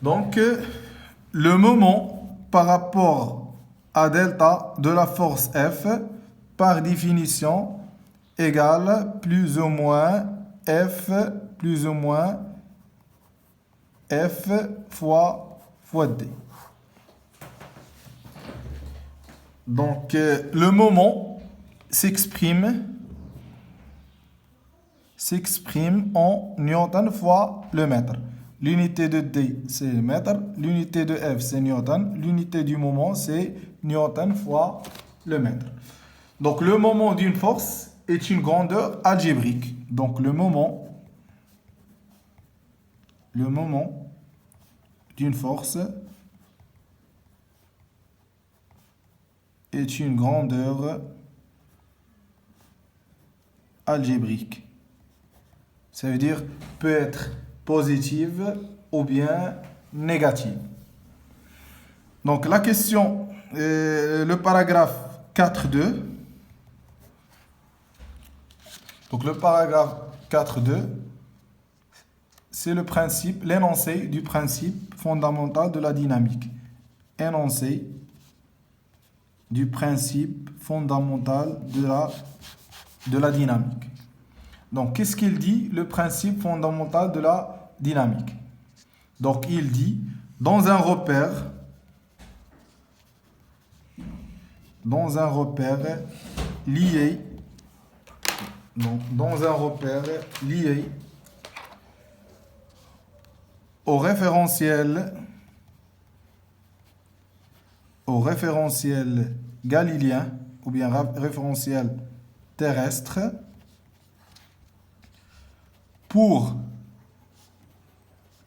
Donc, le moment par rapport à delta de la force F, par définition, égale plus ou moins F plus ou moins F fois D. Donc, le moment s'exprime en newton fois le mètre. L'unité de D, c'est le mètre. L'unité de F, c'est newton. L'unité du moment, c'est newton fois le mètre. Donc, le moment d'une force est une grandeur algébrique. Donc, le moment d'une force est une grandeur algébrique. Ça veut dire peut être positive ou bien négative. Donc la question, le paragraphe 4.2. Donc le paragraphe 4.2, c'est le principe, l'énoncé du principe fondamental de la dynamique. Énoncé du principe fondamental de la dynamique. Donc, qu'est-ce qu'il dit, le principe fondamental de la dynamique? Donc, il dit, dans un repère lié, dans un repère lié au référentiel galiléen ou bien référentiel terrestre, pour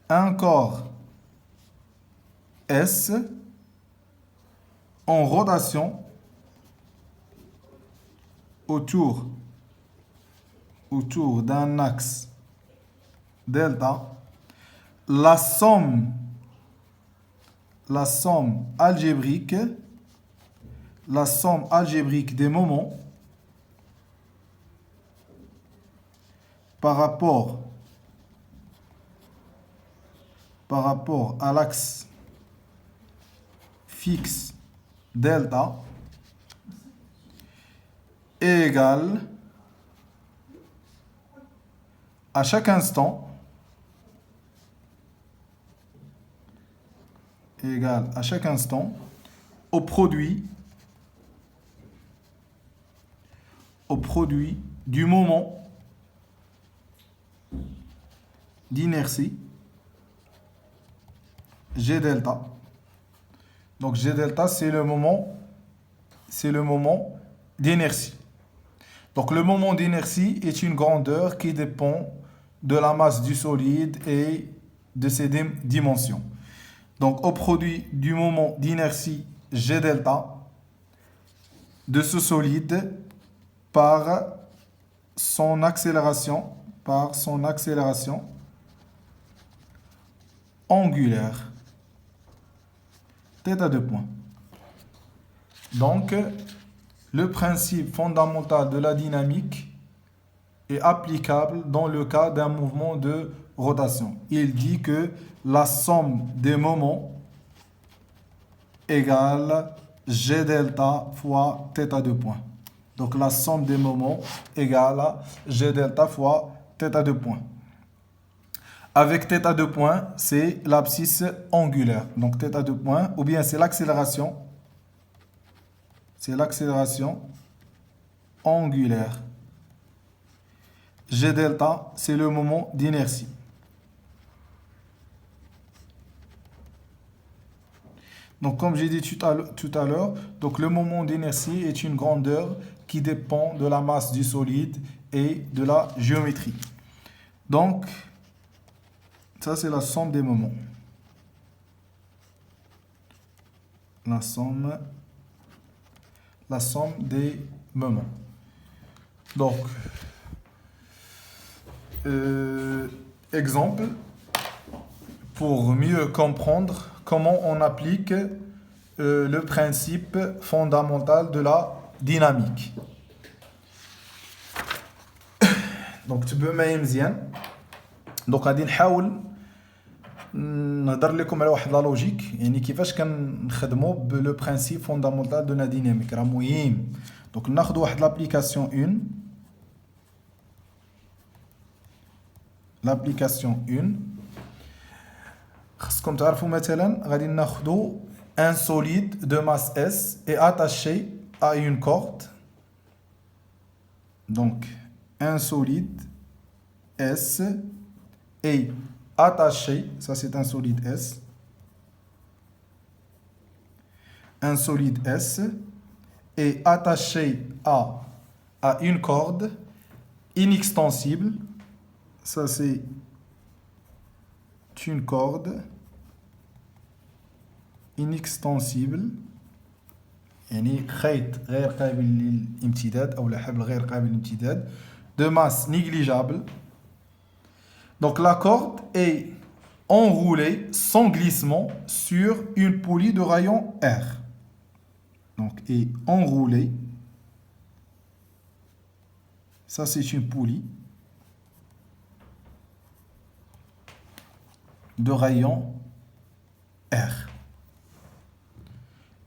un corps S en rotation autour d'un axe delta, la somme algébrique des moments par rapport à l'axe fixe delta est égale à chaque instant au produit du moment d'inertie G delta. Donc G delta, c'est le moment d'inertie. Donc le moment d'inertie est une grandeur qui dépend de la masse du solide et de ses dimensions. Donc au produit du moment d'inertie G delta de ce solide par son accélération angulaire, θ de point. Donc, le principe fondamental de la dynamique est applicable dans le cas d'un mouvement de rotation. Il dit que la somme des moments égale G delta fois θ de point. Donc, la somme des moments égale G delta fois θ de point. Avec θ de point, c'est l'abscisse angulaire. Donc θ de point, ou bien c'est l'accélération. C'est l'accélération angulaire. G delta, c'est le moment d'inertie. Donc comme j'ai dit tout à l'heure, donc le moment d'inertie est une grandeur qui dépend de la masse du solide et de la géométrie. Donc, ça, c'est la somme des moments. La somme des moments. Donc, exemple, pour mieux comprendre comment on applique le principe fondamental de la dynamique. Donc, tu peux m'aimer. Donc, on va نهضر لكم على واحد لا لوجيك يعني كيفاش كنخدموا بلو برينسيپ فوندامونتال دو لا ديناميك راه مهم. دونك ناخذ واحد لابليكاسيون 1 l'application 1 خصكم تعرفوا مثلا غادي ناخذوا un solide de masse S est attaché à une corde. Donc un solide S est attaché, ça c'est un solide S. Un solide S est attaché à une corde inextensible. Ça c'est une corde inextensible يعني خيط غير قابل للامتداد أو حبل غير قابل للامتداد de masse négligeable. Donc la corde est enroulée sans glissement sur une poulie de rayon R. Donc est enroulée, ça c'est une poulie de rayon R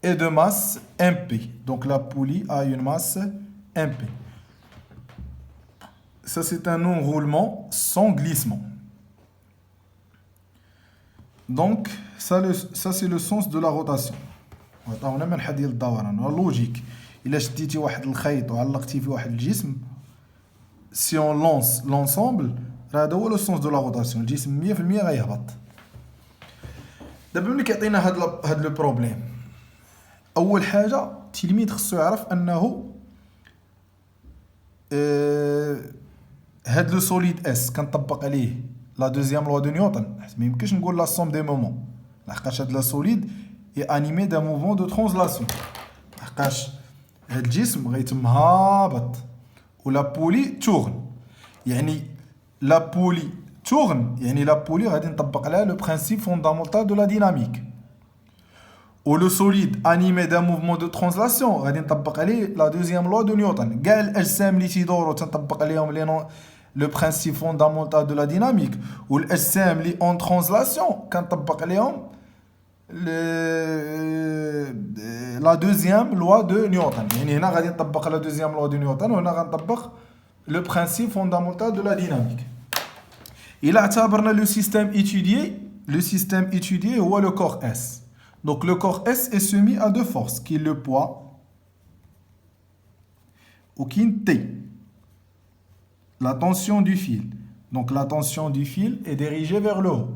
et de masse MP. Donc la poulie a une masse MP. Ça c'est un enroulement sans glissement. Donc ça c'est le sens de la rotation. عطاونا منحة ديال الدوران لوجيك. إلا شديتي واحد الخيط وعلقتي فيه واحد الجسم si on lance l'ensemble هذا هو لو سونس دو لا روتاسيون. الجسم 100% غيهبط. دابا ملي كيعطينا هاد لو بروبليم اول حاجه التلميذ خصو يعرف انه هاد لو سوليد اس كنطبق عليه لا دوزيام لوا دو نيوتن. حيت ما يمكنش نقول لا سوم دي مومون لحقاش هاد لا سوليد اي انيمي دان موفمون دو ترانزلاسيون. لحقاش هاد الجسم غيتم هابط ولا بولي تورن يعني لا بولي tourne, يعني la poulie غادي نطبق عليها le principe fondamental de la dynamique. Ou le solide animé d'un mouvement de translation غادي نطبق عليه la deuxième loi de Newton. كاع الأجسام اللي تيدوروا تنطبق عليهم le principe fondamental de la dynamique. و الأجسام اللي en translation كنطبق عليهم la deuxième loi de Newton. يعني هنا غادي نطبق la deuxième loi de Newton وهنا غنطبق le principe fondamental de la dynamique. Il a اعتبرنا le système étudié هو le corps S. Donc le corps S est soumis à deux forces qui est le poids ou qui est T. La tension du fil. Donc la tension du fil est dirigée vers le haut.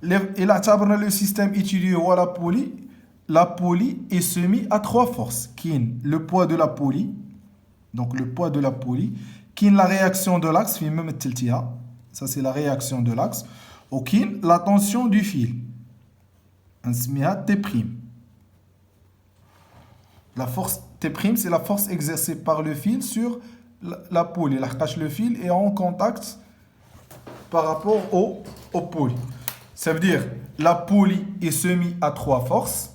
Il a اعتبرنا le système étudié هو la poulie. La poulie est soumise à trois forces qui est le poids de la poulie. Donc le poids de la poulie qui est la réaction de l'axe في ممثلتها. Ça, c'est la réaction de l'axe. Ok, la tension du fil. نسميها T'. La force T', c'est la force exercée par le fil sur la poulie. Le fil est en contact par rapport au poulie. Ça veut dire la poulie est soumise à trois forces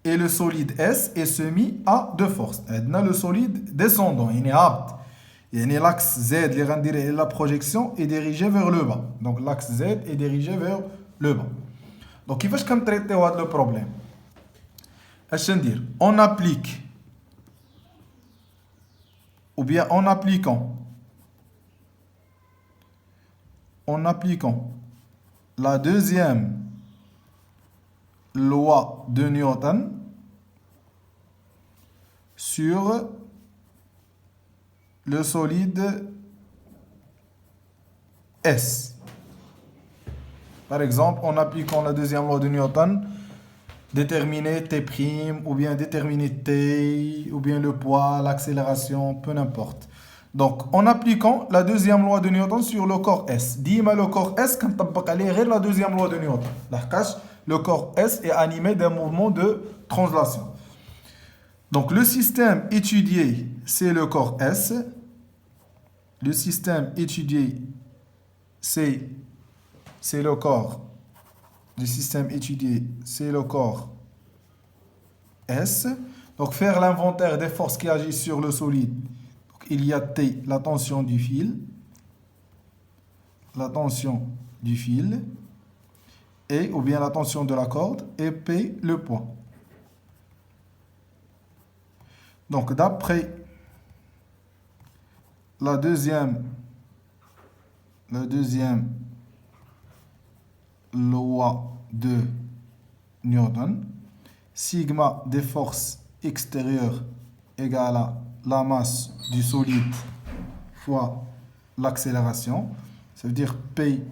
et le solide S est soumis à deux forces. On a le solide descendant, il est apte. L'axe Z, la projection est dirigée vers le bas. Donc l'axe Z est dirigé vers le bas. Donc il faut que traiter le problème. On applique, ou bien en appliquant la deuxième loi de Newton sur le solide S. Par exemple, en appliquant la deuxième loi de Newton, déterminer T', ou bien déterminer T, ou bien le poids, l'accélération, peu n'importe. Donc, en appliquant la deuxième loi de Newton sur le corps S. Dima le corps S, quand on applique la deuxième loi de Newton. Le corps S est animé d'un mouvement de translation. Donc, le système étudié, c'est le corps S. Le système étudié, c'est le corps. Le système étudié, c'est le corps S. Donc, faire l'inventaire des forces qui agissent sur le solide. Donc, il y a T, la tension du fil. La tension du fil. E ou bien la tension de la corde et P le poids. Donc d'après la deuxième loi de Newton, sigma des forces extérieures égale à la masse du solide fois l'accélération. Ça veut dire P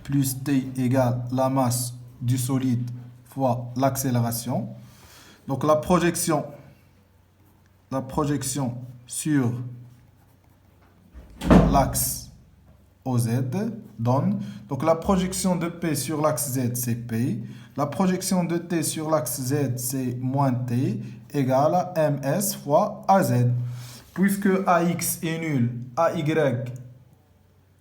plus T égale la masse du solide fois l'accélération. Donc la projection sur l'axe OZ donne, donc la projection de P sur l'axe Z c'est P, la projection de T sur l'axe Z c'est moins T égale à MS fois AZ. Puisque AX est nul, AY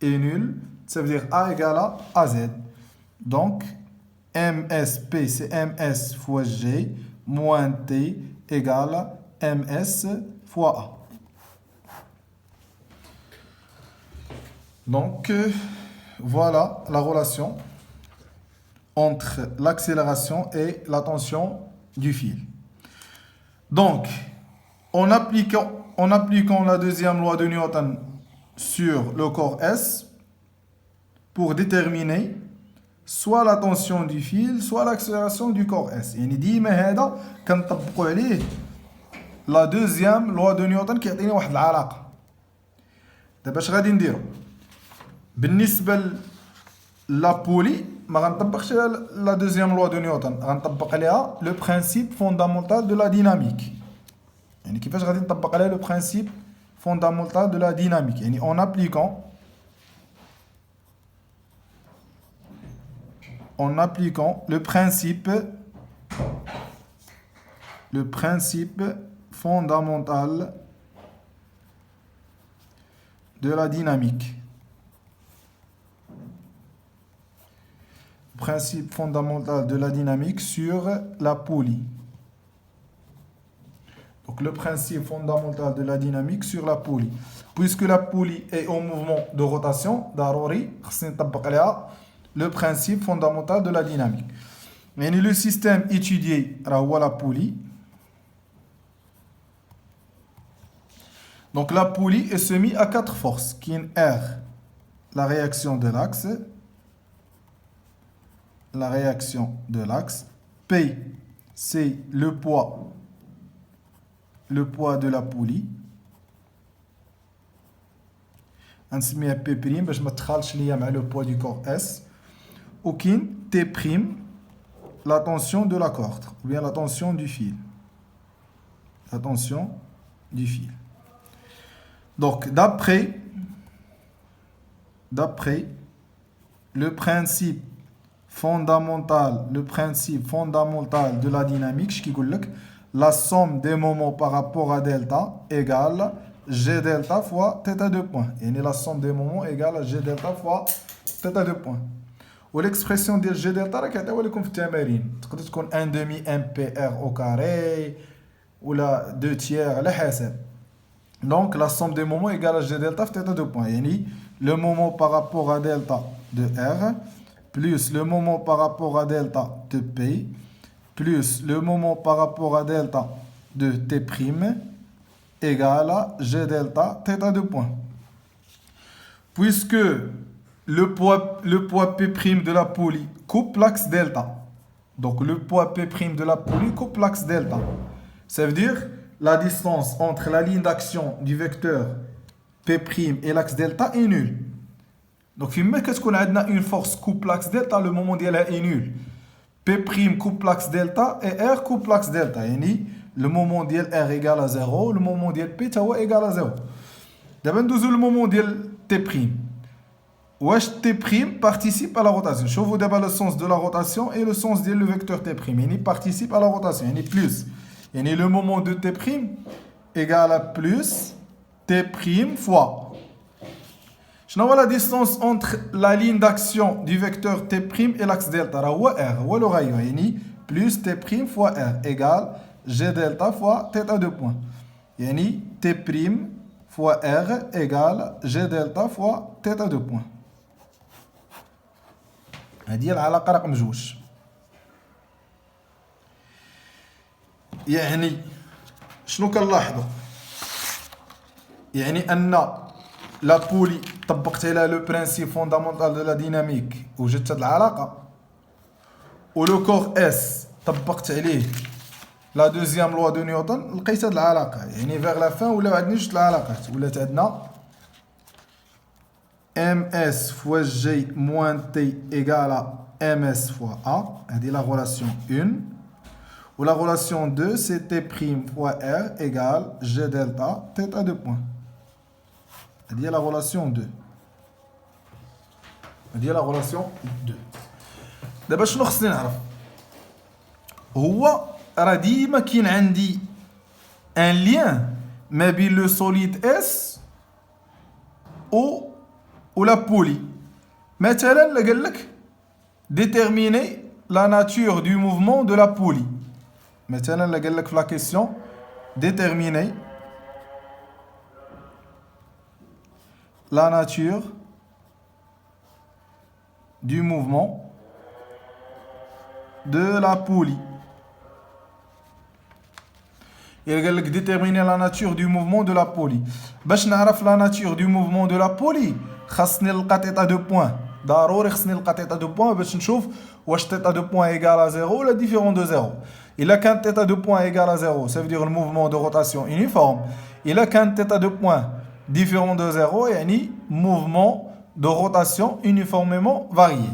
est nul, ça veut dire A égale à AZ. Donc MSP c'est MS fois G moins T égale à MS fois A. Donc, voilà la relation entre l'accélération et la tension du fil. Donc, en appliquant la deuxième loi de Newton sur le corps S, pour déterminer soit la tension du fil, soit l'accélération du corps S. يعني ديما هذا كنطبقوا عليه la deuxième loi de Newton كيعطيني واحد العلاقة. دابا اش غادي نديرو؟ بالنسبة لا بولي ما غنطبقش لا دوزيام لوا دو نيوتن، غنطبق عليها لو برينسيپ فوندامونتال دو لا ديناميك. يعني كيفاش غادي نطبق عليها لو برينسيپ فوندامونتال دو لا ديناميك؟ يعني en appliquant le principe fondamental de la dynamique. Principe fondamental de la dynamique sur la poulie. Donc le principe fondamental de la dynamique sur la poulie. Puisque la poulie est en mouvement de rotation, ضروري خصني نطبق عليها le principe fondamental de la dynamique. يعني le système étudié راه هو la poulie. Donc la poulie est soumise à 4 forces qui est R, la réaction de l'axe. La réaction de l'axe. P, c'est le poids de la poulie. نسميها P' باش ما تخالش ليا مع le poids du corps S. Ou T', la tension de la corde ou bien la tension du fil. La tension du fil. Donc d'après le principe fondamental de la dynamique, qui dit la somme des moments par rapport à delta égale G delta fois θ de point. Et la somme des moments égale à G delta fois θ de point. Ou l'expression de G delta qui est لكم في التمارين تقدر تكون 1 demi MPR au carré ou la 2 tiers على حسب. Donc la somme des moments égale à G delta fois θ de point. يعني le moment par rapport à delta de R plus le moment par rapport à delta de P, plus le moment par rapport à delta de T' égale à G delta θ de point. Puisque le poids P' de la poulie coupe l'axe delta. Donc le poids P' de la poulie coupe l'axe delta. Ça veut dire la distance entre la ligne d'action du vecteur P' et l'axe delta est nulle. Donc, qu'est-ce qu'on a une force coupe l'axe delta, le moment d'elle est nul. P' coupe l'axe delta et R coupe l'axe delta. Le moment d'elle R égale à 0, le moment d'elle P est égal à 0. D'abord, nous avons le moment d'elle T'. Wesh T' participe à la rotation. Je vous d'abord le sens de la rotation et le sens de le vecteur T'. Il participe à la rotation. Il plus. Le moment de T' égale à plus T' fois. Je vois la distance entre la ligne d'action du vecteur T' et l'axe delta. R, plus T' fois R égale G delta fois θ de point. T' fois R égale G delta fois θ de point. هذه هي العلاقة رقم 2. يعني شنو كنلاحظوا؟ يعني أن لا بولي طبقت عليها لو برانسيب فوندامونتال دو لا ديناميك وجدت هاد العلاقة، و لو كور اس طبقت عليه لا دوزيام لوا دو نيوتن لقيت هاد العلاقة. يعني فيغ لا فان ولاو عندنا جوج العلاقات، ولات عندنا ام اس فوا جي موان تي ايكالا ام اس فوا ا، هادي لا غولاسيون 1. و لا غولاسيون 2 سي تي بريم فوا ار ايكال جي دلتا تيتا دو بوان. هادي هي لا غولاسيون 2. هادي هي لا غولاسيون 2. دابا شنو خصني نعرف؟ هو راه ديما كاين عندي ان لين ما بين لو سوليد اس و لا بولي. مثلا لا قال لك déterminer la nature du mouvement de la poulie. مثلا لا قال لك في لا كيسيون déterminer la nature du mouvement de la poulie. Il قال لك déterminer la nature du mouvement de la poulie. باش نعرف la nature du mouvement de la poulie خاصني نلقى تيتا دو بوين. ضروري خصني نلقى تيتا دو بوين باش نشوف واش تيتا دو بوين ايكال زيرو ولا ديفيرون دو زيرو. الا كان تيتا دو بوين ايكال زيرو ça veut dire le mouvement de rotation uniforme. الا كان تيتا دو بوين ديفيرون دو زيرو يعني mouvement de rotation uniformément varié.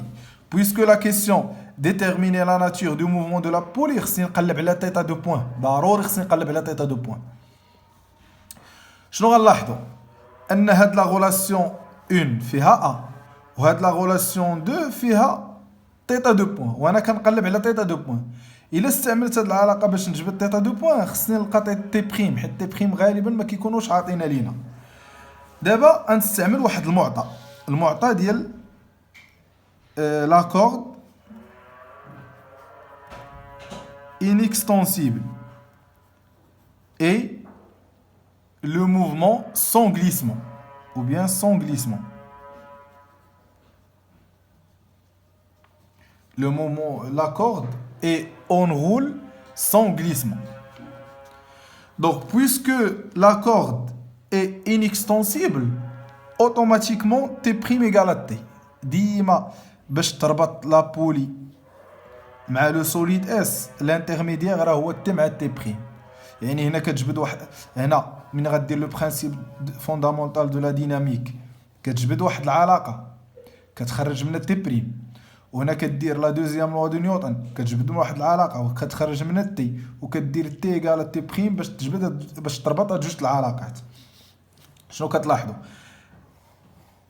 Puisque la question déterminer la nature du mouvement de la poulie خصني نقلب على تيتا دو بوين. ضروري خصني نقلب على تيتا دو بوين. شنو غنلاحظوا؟ ان هاد لا غولاسيون 1 فيها ا وهاد لا غولاسيون 2 فيها تيتا دو بوين، وانا كنقلب على تيتا دو بوين. الا استعملت هاد العلاقه باش نجبد تيتا دو بوين خصني نلقى تي بريم، حيت تي بريم غالبا ما كيكونوش عاطينا لينا. دابا غنستعمل واحد المعطى ديال لاكورد inextensible et le mouvement sans glissement ou bien sans glissement. Le moment, la corde est en roule sans glissement. Donc, puisque la corde est inextensible, automatiquement T' égale à T. ديما باش تربط لا بولي مع لو سوليد اس الانترميديير راه هو تي مع تي بريم. يعني هنا كتجبد واحد، هنا من غدير لو برينسيپ فوندامونتال دو لا ديناميك كتجبد واحد العلاقه كتخرج منها تي بريم، وهنا كدير لا دوزيام لوا دو نيوتن كتجبد من واحد العلاقه وكتخرج منها تي، وكدير تي ايكال تي بريم باش تجبد باش تربط هاد جوج العلاقات. شنو كتلاحظوا؟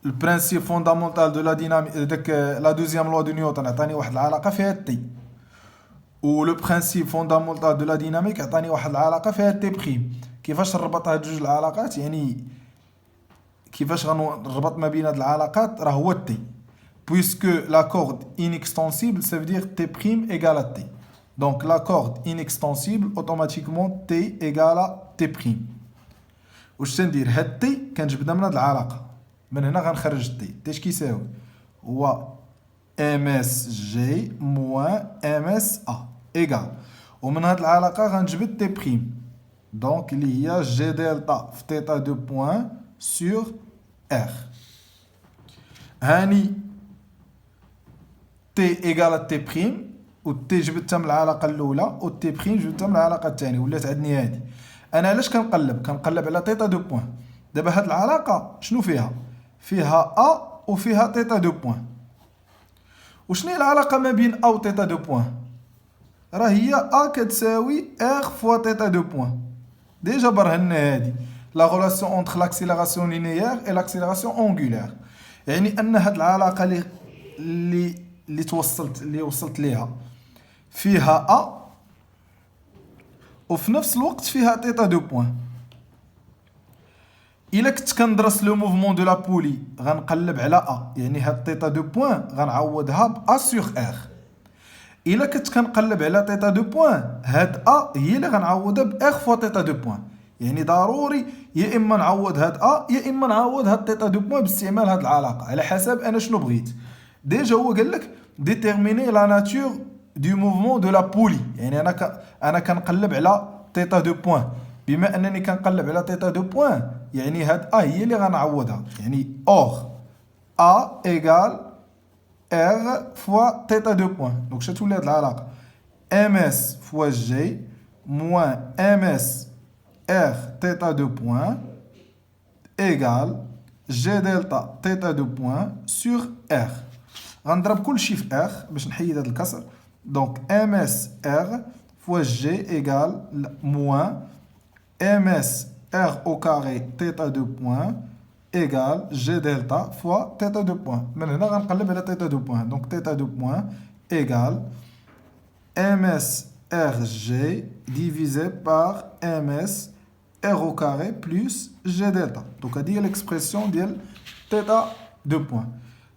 البرينسيپ فوندامونتال دو لا ديناميك داك لا دوزيام لوا دو نيوتن عطاني واحد العلاقه فيها تي، و لو برينسيپ فوندامونتال دو لا ديناميك عطاني واحد العلاقه فيها تي بريم. كيفاش نربط هاد جوج العلاقات؟ يعني كيفاش غنربط ما بين هاد العلاقات راه هو تي. puisque la corde inextensible ça veut dire T' égale à T. Donc la corde inextensible automatiquement T égale à T'. واش تندير؟ هاد T كنجبدها من هاد العلاقه، من هنا غنخرج T. T اش كيساوي؟ هو MSG موان MSA ايكال، ومن هاد العلاقه غنجبد T'. دونك اللي هي G دلتا في تيتا دو بوان سور R. هاني تي ايكال تي بريم، و تي جبدتها من العلاقه الاولى و تي بريم جبدتها من العلاقه الثانيه، ولات عندي هادي. انا علاش كنقلب على تيتا دو بوين؟ دابا هاد العلاقه شنو فيها؟ فيها ا وفيها تيتا دو بوين. وشنو هي العلاقه ما بين ا و تيتا دو بوين؟ راه هي ا كتساوي ار فوا تيتا دو بوين. ديجا برهنا هادي لا غولاسيون اونتر لاكسيليراسيون لينيير اي لاكسيليراسيون اونغولير. يعني ان هاد العلاقه اللي وصلت ليها فيها ا وفي نفس الوقت فيها تيتا دو بوين. الا كنت كندرس لو موفمون دو لا بولي غنقلب على ا، يعني هاد تيتا دو بوين غنعوضها ب ا سور ار. الا كنت كنقلب على تيتا دو بوين هاد ا هي اللي غنعوضها ب ار فوا تيتا دو بوين. يعني ضروري يا اما نعوض هاد ا يا اما نعوض هاد تيتا دو بوين باستعمال هاد العلاقه على حسب انا شنو بغيت. ديجا هو قال لك déterminer la nature du mouvement de la poulie. يعني أنا كنقلب على θ دو بوان. بما أنني كنقلب على θ دو بوان يعني هاد A هي اللي غنعوضها. يعني or A égale R fois θ دو بوان. دونك شنو تولي هاد العلاقة؟ ms fois G moins ms R θ دو بوان égale G delta θ دو بوان sur R. غنضرب كل شيء في R باش نحيد هاد الكسر. Donc ms R fois G égale moins ms R au carré θ de point égale G delta fois θ de point. من هنا غنقلب على θ de point. Donc θ de point égale ms RG divisé par ms R au carré plus G delta. Donc هذه هي l'expression ديال θ de point.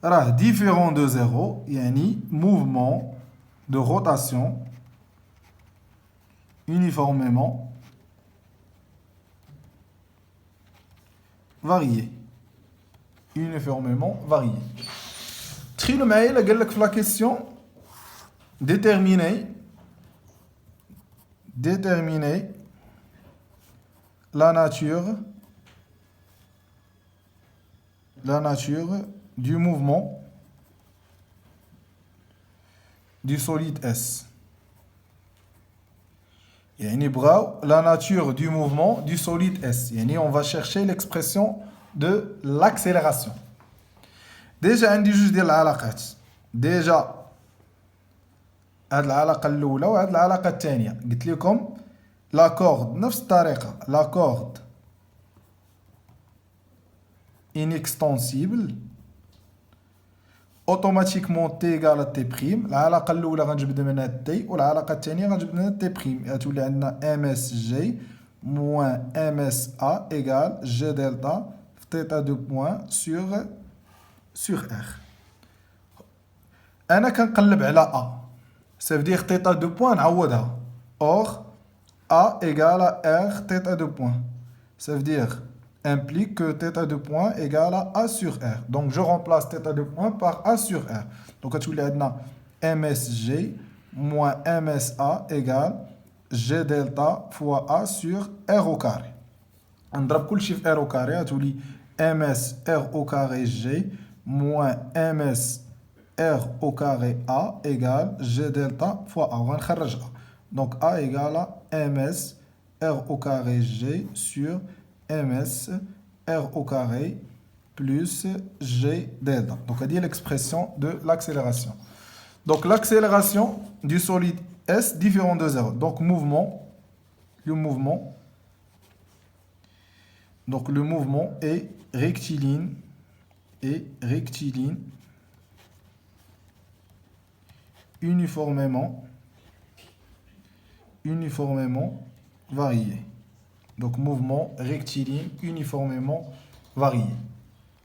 راه différent de 0 يعني mouvement de rotation uniformément varié. Uniformément varié. تخيلوا معايا الا قال لك في لا كيسيون déterminer la nature du mouvement du solide S. يعني بغاو la nature du mouvement du solide S. يعني on va chercher l'expression de l'accélération. déjà عندي جوج ديال العلاقات. déjà هاد العلاقة الأولى وهاد العلاقة الثانية. قلت لكم la corde نفس الطريقة. la corde inextensible automatiquement t égale à t prime. العلاقة الأولى غنجبد منها t والعلاقة الثانية غنجبد منها t prime. غتولي عندنا msg moins msa égale g delta في θ de point sur r. أنا كنقلب على a. ça veut dire θ de point نعوضها. or a égale à r θ de point. ça veut dire implique que θ de point égale à A sur R. Donc je remplace θ de point par A sur R. Donc tu as MSG moins MSA égale G delta fois A sur R au carré. On drop tout le chiffre R au carré. Tu as MS R au carré G moins MS R au carré A égale G delta fois A. On va le donc A égale à MS R au carré G sur ms R au carré plus G delta. Donc, on dit l'expression de l'accélération. Donc, l'accélération du solide S différent de 0. Donc, le mouvement est rectiligne uniformément varié. Donc, mouvement rectiligne uniformément varié.